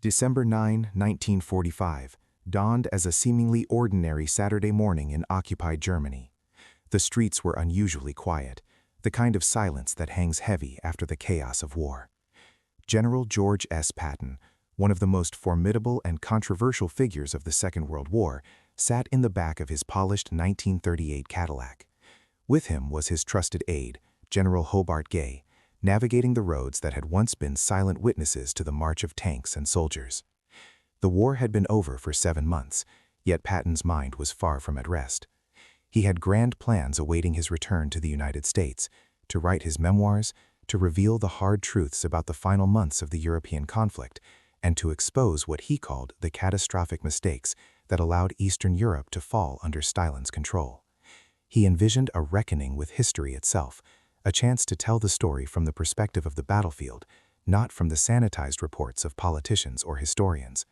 December 9, 1945, dawned as a seemingly ordinary Saturday morning in occupied Germany. The streets were unusually quiet, the kind of silence that hangs heavy after the chaos of war. General George S. Patton, one of the most formidable and controversial figures of the Second World War, sat in the back of his polished 1938 Cadillac. With him was his trusted aide, General Hobart Gay, navigating the roads that had once been silent witnesses to the march of tanks and soldiers. The war had been over for 7 months, yet Patton's mind was far from at rest. He had grand plans awaiting his return to the United States, to write his memoirs, to reveal the hard truths about the final months of the European conflict, and to expose what he called the catastrophic mistakes that allowed Eastern Europe to fall under Stalin's control. He envisioned a reckoning with history itself, a chance to tell the story from the perspective of the battlefield, not from the sanitized reports of politicians or historians.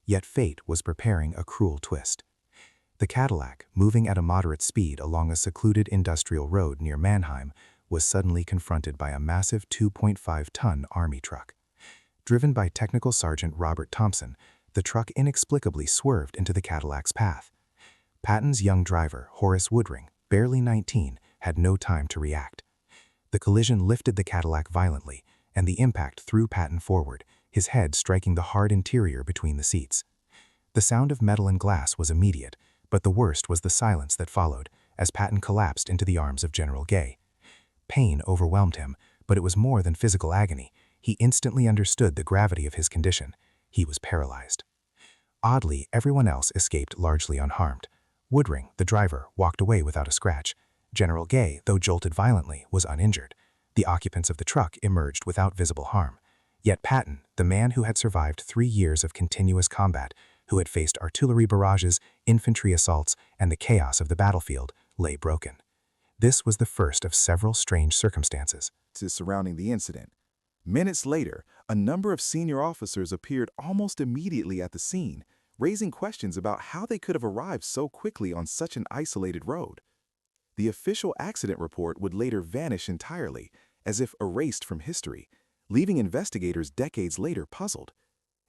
Yet fate was preparing a cruel twist. The Cadillac, moving at a moderate speed along a secluded industrial road near Mannheim, was suddenly confronted by a massive 2.5-ton army truck. Driven by Technical Sergeant Robert Thompson, the truck inexplicably swerved into the Cadillac's path. Patton's young driver, Horace Woodring, barely 19, had no time to react. The collision lifted the Cadillac violently, and the impact threw Patton forward, his head striking the hard interior between the seats. The sound of metal and glass was immediate, but the worst was the silence that followed, as Patton collapsed into the arms of General Gay. Pain overwhelmed him, but it was more than physical agony. He instantly understood the gravity of his condition. He was paralyzed. Oddly, everyone else escaped largely unharmed. Woodring, the driver, walked away without a scratch. General Gay, though jolted violently, was uninjured. The occupants of the truck emerged without visible harm. Yet Patton, the man who had survived 3 years of continuous combat, who had faced artillery barrages, infantry assaults, and the chaos of the battlefield, lay broken. This was the first of several strange circumstances surrounding the incident. Minutes later, a number of senior officers appeared almost immediately at the scene, raising questions about how they could have arrived so quickly on such an isolated road. The official accident report would later vanish entirely, as if erased from history, leaving investigators decades later puzzled.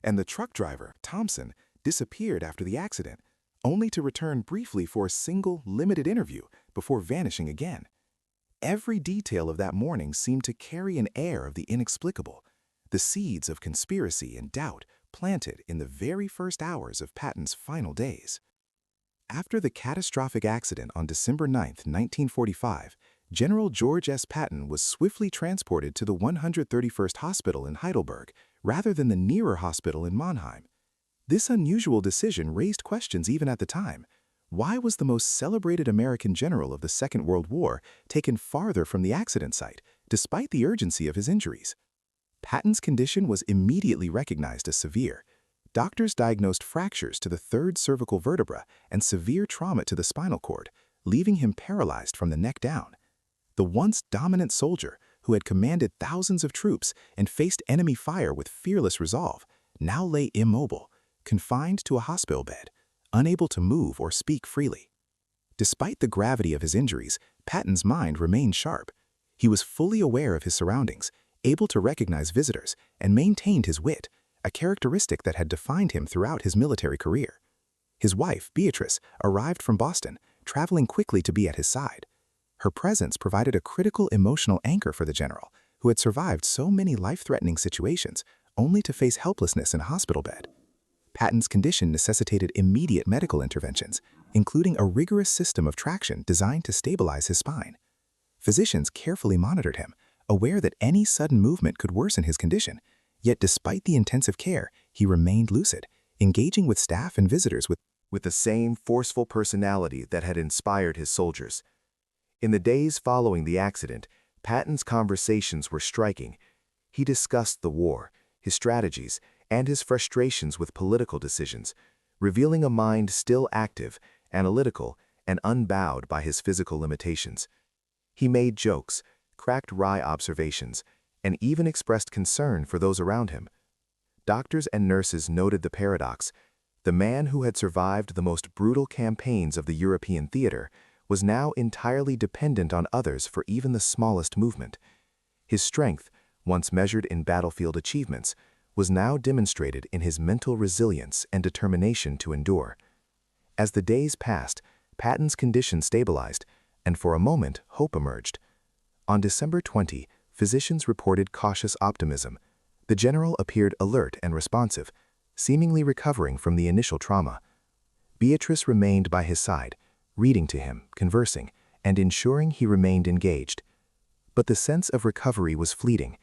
And the truck driver, Thompson, disappeared after the accident, only to return briefly for a single, limited interview before vanishing again. Every detail of that morning seemed to carry an air of the inexplicable, the seeds of conspiracy and doubt planted in the very first hours of Patton's final days. After the catastrophic accident on December 9, 1945, General George S. Patton was swiftly transported to the 131st Hospital in Heidelberg rather than the nearer hospital in Mannheim. This unusual decision raised questions even at the time. Why was the most celebrated American general of the Second World War taken farther from the accident site, despite the urgency of his injuries? Patton's condition was immediately recognized as severe. Doctors diagnosed fractures to the third cervical vertebra and severe trauma to the spinal cord, leaving him paralyzed from the neck down. The once dominant soldier, who had commanded thousands of troops and faced enemy fire with fearless resolve, now lay immobile, confined to a hospital bed, unable to move or speak freely. Despite the gravity of his injuries, Patton's mind remained sharp. He was fully aware of his surroundings, able to recognize visitors, and maintained his wit, a characteristic that had defined him throughout his military career. His wife, Beatrice, arrived from Boston, traveling quickly to be at his side. Her presence provided a critical emotional anchor for the general, who had survived so many life-threatening situations, only to face helplessness in a hospital bed. Patton's condition necessitated immediate medical interventions, including a rigorous system of traction designed to stabilize his spine. Physicians carefully monitored him, aware that any sudden movement could worsen his condition. Yet despite the intensive care, he remained lucid, engaging with staff and visitors with the same forceful personality that had inspired his soldiers. In the days following the accident, Patton's conversations were striking. He discussed the war, his strategies, and his frustrations with political decisions, revealing a mind still active, analytical, and unbowed by his physical limitations. He made jokes, cracked wry observations, and even expressed concern for those around him. Doctors and nurses noted the paradox. The man who had survived the most brutal campaigns of the European theater was now entirely dependent on others for even the smallest movement. His strength, once measured in battlefield achievements, was now demonstrated in his mental resilience and determination to endure. As the days passed, Patton's condition stabilized, and for a moment, hope emerged. On December 20, physicians reported cautious optimism. The general appeared alert and responsive, seemingly recovering from the initial trauma. Beatrice remained by his side, reading to him, conversing, and ensuring he remained engaged. But the sense of recovery was fleeting.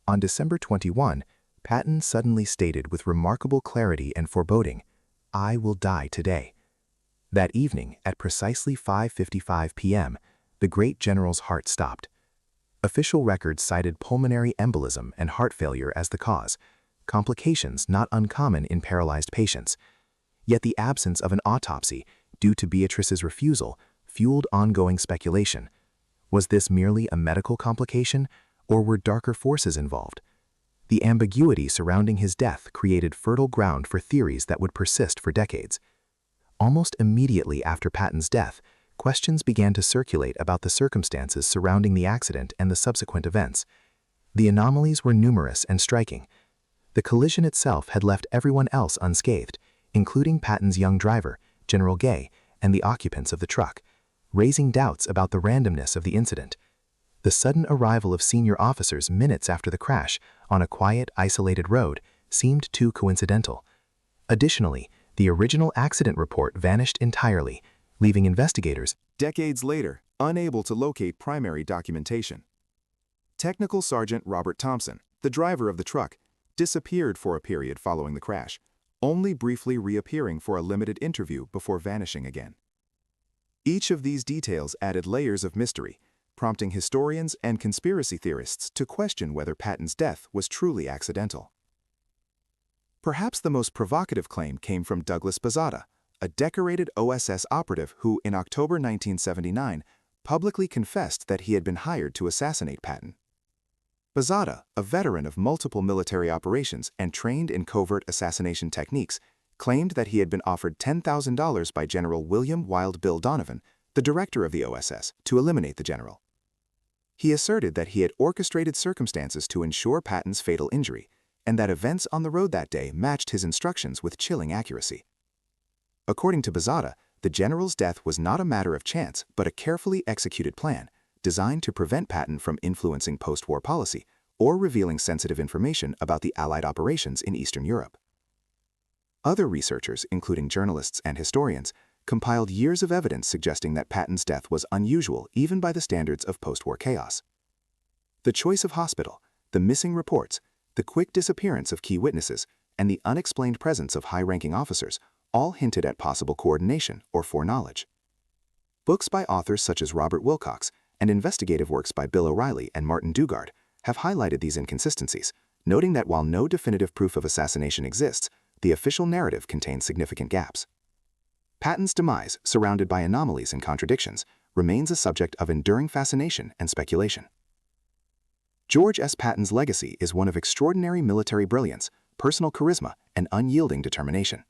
On December 21, Patton suddenly stated with remarkable clarity and foreboding, "I will die today." That evening, at precisely 5:55 p.m., the great general's heart stopped. Official records cited pulmonary embolism and heart failure as the cause, complications not uncommon in paralyzed patients. Yet the absence of an autopsy, due to Beatrice's refusal, fueled ongoing speculation. Was this merely a medical complication, or were darker forces involved? The ambiguity surrounding his death created fertile ground for theories that would persist for decades. Almost immediately after Patton's death, questions began to circulate about the circumstances surrounding the accident and the subsequent events. The anomalies were numerous and striking. The collision itself had left everyone else unscathed, including Patton's young driver, General Gay, and the occupants of the truck, raising doubts about the randomness of the incident. The sudden arrival of senior officers minutes after the crash on a quiet, isolated road seemed too coincidental. Additionally, the original accident report vanished entirely, leaving investigators, decades later, unable to locate primary documentation. Technical Sergeant Robert Thompson, the driver of the truck, disappeared for a period following the crash, only briefly reappearing for a limited interview before vanishing again. Each of these details added layers of mystery, prompting historians and conspiracy theorists to question whether Patton's death was truly accidental. Perhaps the most provocative claim came from Douglas Bazada, a decorated OSS operative who, in October 1979, publicly confessed that he had been hired to assassinate Patton. Bazada, a veteran of multiple military operations and trained in covert assassination techniques, claimed that he had been offered $10,000 by General William Wild Bill Donovan, the director of the OSS, to eliminate the general. He asserted that he had orchestrated circumstances to ensure Patton's fatal injury, and that events on the road that day matched his instructions with chilling accuracy. According to Bazada, the general's death was not a matter of chance but a carefully executed plan, designed to prevent Patton from influencing post-war policy or revealing sensitive information about the Allied operations in Eastern Europe. Other researchers, including journalists and historians, compiled years of evidence suggesting that Patton's death was unusual even by the standards of post-war chaos. The choice of hospital, the missing reports, the quick disappearance of key witnesses, and the unexplained presence of high-ranking officers all hinted at possible coordination or foreknowledge. Books by authors such as Robert Wilcox and investigative works by Bill O'Reilly and Martin Dugard have highlighted these inconsistencies, noting that while no definitive proof of assassination exists, the official narrative contains significant gaps. Patton's demise, surrounded by anomalies and contradictions, remains a subject of enduring fascination and speculation. George S. Patton's legacy is one of extraordinary military brilliance, personal charisma, and unyielding determination.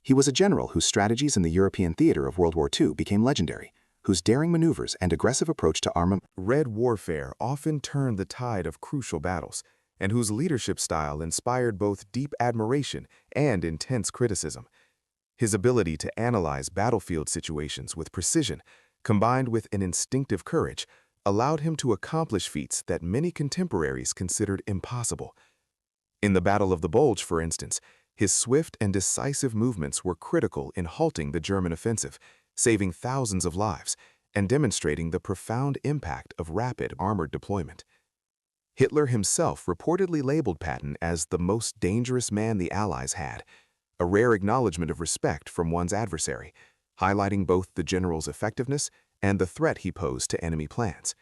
He was a general whose strategies in the European theater of World War II became legendary, whose daring maneuvers and aggressive approach to red warfare often turned the tide of crucial battles, and whose leadership style inspired both deep admiration and intense criticism. His ability to analyze battlefield situations with precision, combined with an instinctive courage, allowed him to accomplish feats that many contemporaries considered impossible. In the Battle of the Bulge, for instance, his swift and decisive movements were critical in halting the German offensive, saving thousands of lives, and demonstrating the profound impact of rapid armored deployment. Hitler himself reportedly labeled Patton as the most dangerous man the Allies had, a rare acknowledgement of respect from one's adversary, highlighting both the general's effectiveness and the threat he posed to enemy plans.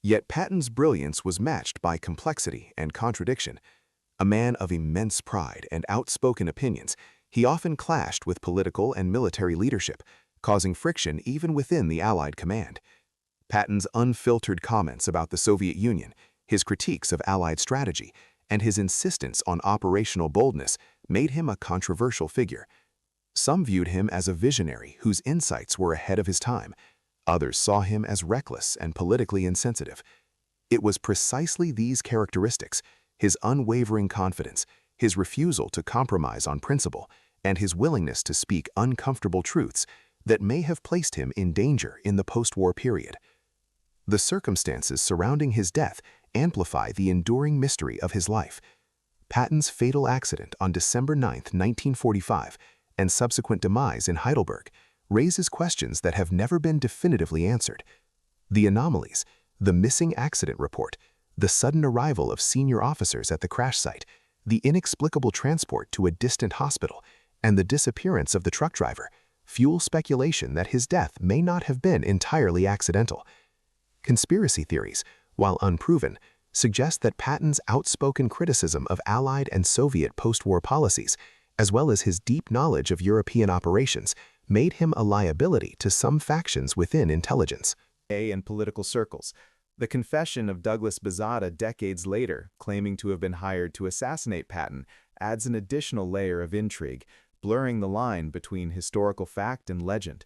Yet Patton's brilliance was matched by complexity and contradiction. A man of immense pride and outspoken opinions, he often clashed with political and military leadership, causing friction even within the Allied command. Patton's unfiltered comments about the Soviet Union, his critiques of Allied strategy, and his insistence on operational boldness made him a controversial figure. Some viewed him as a visionary whose insights were ahead of his time. Others saw him as reckless and politically insensitive. It was precisely these characteristics, His unwavering confidence, his refusal to compromise on principle, and his willingness to speak uncomfortable truths that may have placed him in danger in the post-war period. The circumstances surrounding his death amplify the enduring mystery of his life. Patton's fatal accident on December 9, 1945, and subsequent demise in Heidelberg raises questions that have never been definitively answered. The anomalies, the missing accident report, the sudden arrival of senior officers at the crash site, the inexplicable transport to a distant hospital, and the disappearance of the truck driver fuel speculation that his death may not have been entirely accidental. Conspiracy theories, while unproven, suggest that Patton's outspoken criticism of Allied and Soviet post-war policies, as well as his deep knowledge of European operations, made him a liability to some factions within intelligence. And political circles. The confession of Douglas Bezada decades later, claiming to have been hired to assassinate Patton, adds an additional layer of intrigue, blurring the line between historical fact and legend.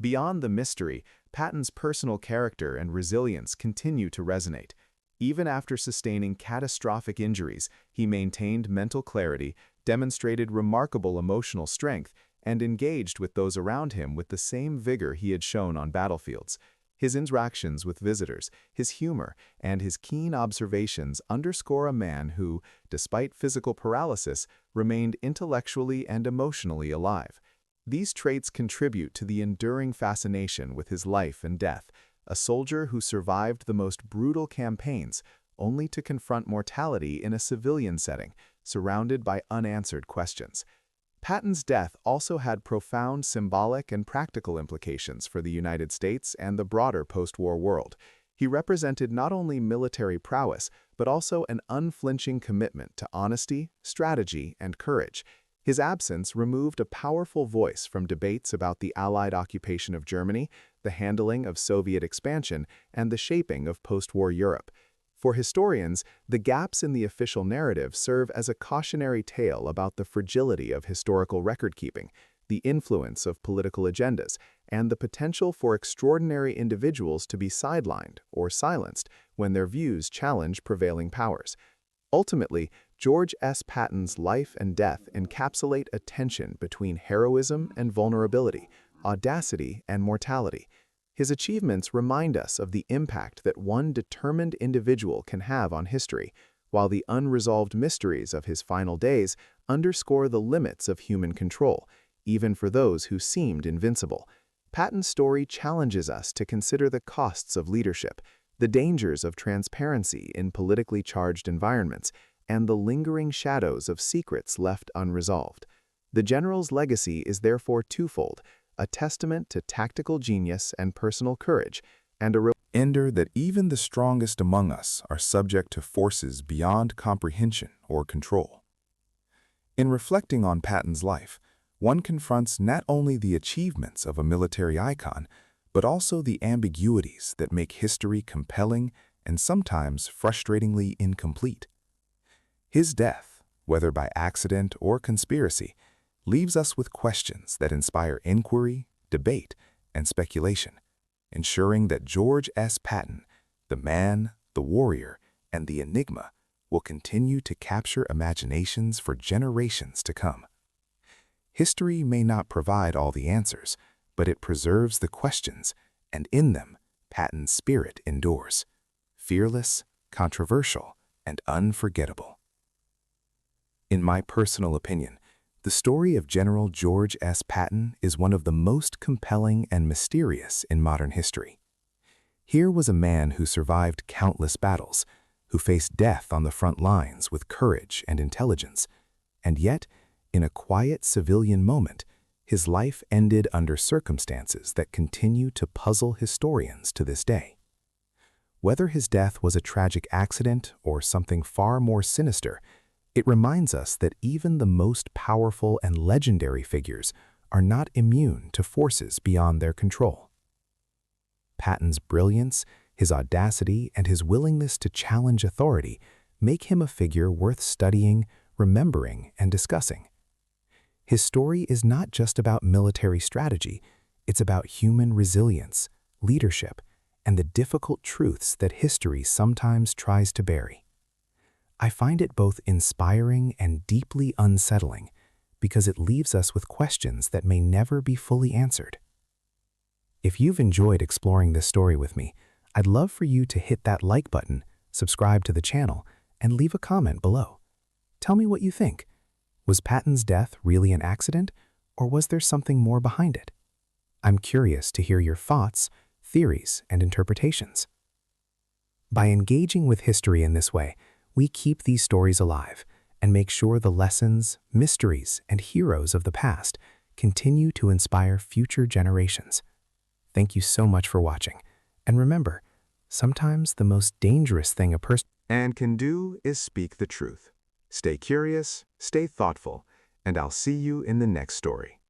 Beyond the mystery, Patton's personal character and resilience continue to resonate. Even after sustaining catastrophic injuries, he maintained mental clarity, demonstrated remarkable emotional strength, and engaged with those around him with the same vigor he had shown on battlefields. His interactions with visitors, his humor, and his keen observations underscore a man who, despite physical paralysis, remained intellectually and emotionally alive. These traits contribute to the enduring fascination with his life and death, a soldier who survived the most brutal campaigns, only to confront mortality in a civilian setting, surrounded by unanswered questions. Patton's death also had profound symbolic and practical implications for the United States and the broader post-war world. He represented not only military prowess, but also an unflinching commitment to honesty, strategy, and courage. His absence removed a powerful voice from debates about the Allied occupation of Germany, the handling of Soviet expansion, and the shaping of post-war Europe. For historians, the gaps in the official narrative serve as a cautionary tale about the fragility of historical record-keeping, the influence of political agendas, and the potential for extraordinary individuals to be sidelined or silenced when their views challenge prevailing powers. Ultimately, George S. Patton's life and death encapsulate a tension between heroism and vulnerability, audacity and mortality. His achievements remind us of the impact that one determined individual can have on history, while the unresolved mysteries of his final days underscore the limits of human control, even for those who seemed invincible. Patton's story challenges us to consider the costs of leadership, the dangers of transparency in politically charged environments, and the lingering shadows of secrets left unresolved. The general's legacy is therefore twofold: a testament to tactical genius and personal courage, and a reminder that even the strongest among us are subject to forces beyond comprehension or control. In reflecting on Patton's life, one confronts not only the achievements of a military icon, but also the ambiguities that make history compelling and sometimes frustratingly incomplete. His death, whether by accident or conspiracy, leaves us with questions that inspire inquiry, debate, and speculation, ensuring that George S. Patton, the man, the warrior, and the enigma, will continue to capture imaginations for generations to come. History may not provide all the answers, but it preserves the questions, and in them, Patton's spirit endures, fearless, controversial, and unforgettable. In my personal opinion, the story of General George S. Patton is one of the most compelling and mysterious in modern history. Here was a man who survived countless battles, who faced death on the front lines with courage and intelligence, and yet, in a quiet civilian moment, his life ended under circumstances that continue to puzzle historians to this day. Whether his death was a tragic accident or something far more sinister, it reminds us that even the most powerful and legendary figures are not immune to forces beyond their control. Patton's brilliance, his audacity, and his willingness to challenge authority make him a figure worth studying, remembering, and discussing. His story is not just about military strategy, it's about human resilience, leadership, and the difficult truths that history sometimes tries to bury. I find it both inspiring and deeply unsettling because it leaves us with questions that may never be fully answered. If you've enjoyed exploring this story with me, I'd love for you to hit that like button, subscribe to the channel, and leave a comment below. Tell me what you think. Was Patton's death really an accident, or was there something more behind it? I'm curious to hear your thoughts, theories, and interpretations. By engaging with history in this way, we keep these stories alive and make sure the lessons, mysteries, and heroes of the past continue to inspire future generations. Thank you so much for watching. And remember, sometimes the most dangerous thing a person can do is speak the truth. Stay curious, stay thoughtful, and I'll see you in the next story.